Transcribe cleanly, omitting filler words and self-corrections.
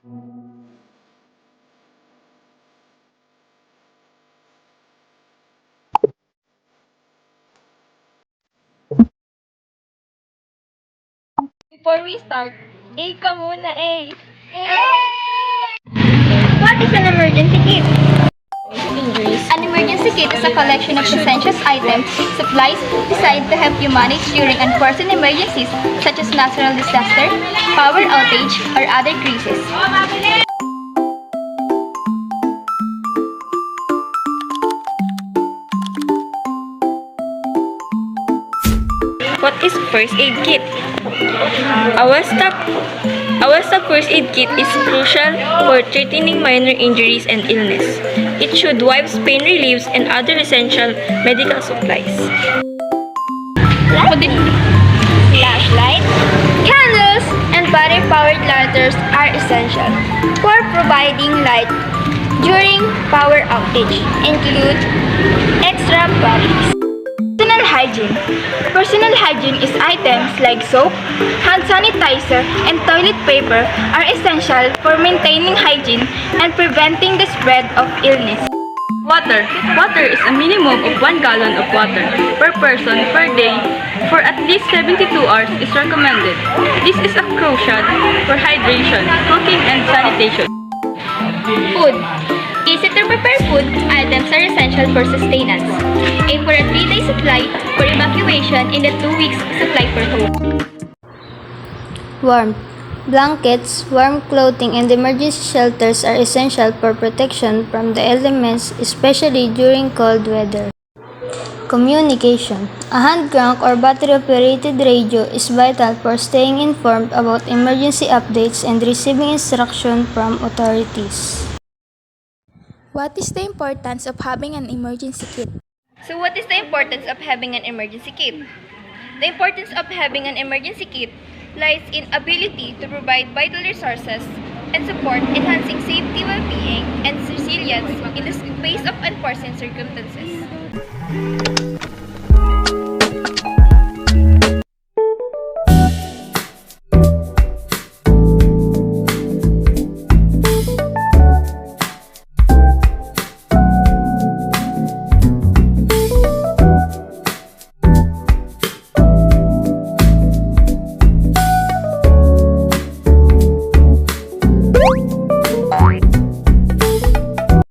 Before we start, A ka muna, A. What is an emergency kit? Injuries. An emergency kit is a collection of essential items, supplies designed to help you manage during unforeseen emergencies such as natural disaster, power outage, or other crises. What is first aid kit? A one-stop first aid kit is crucial for treating minor injuries and illness. It should wipes, pain reliefs, and other essential medical supplies. Flashlight, candles, and battery-powered lanterns are essential for providing light during power outage. Include extra batteries. Personal hygiene. Personal hygiene is items like soap, hand sanitizer, and toilet paper are essential for maintaining hygiene and preventing the spread of illness. Water. Water is a minimum of 1 gallon of water per person per day for at least 72 hours is recommended. This is a crucial for hydration, cooking, and sanitation. Food. Easy to prepare food items are essential for sustenance. Aim for a 3-day supply for evacuation in the 2 weeks supply per home. Warmth. Blankets, warm clothing, and emergency shelters are essential for protection from the elements, especially during cold weather. Communication. A hand crank or battery-operated radio is vital for staying informed about emergency updates and receiving instruction from authorities. What is the importance of having an emergency kit? So what is the importance of having an emergency kit? The importance of having an emergency kit lies in ability to provide vital resources and support enhancing safety, well-being, and resilience in the face of unforeseen circumstances.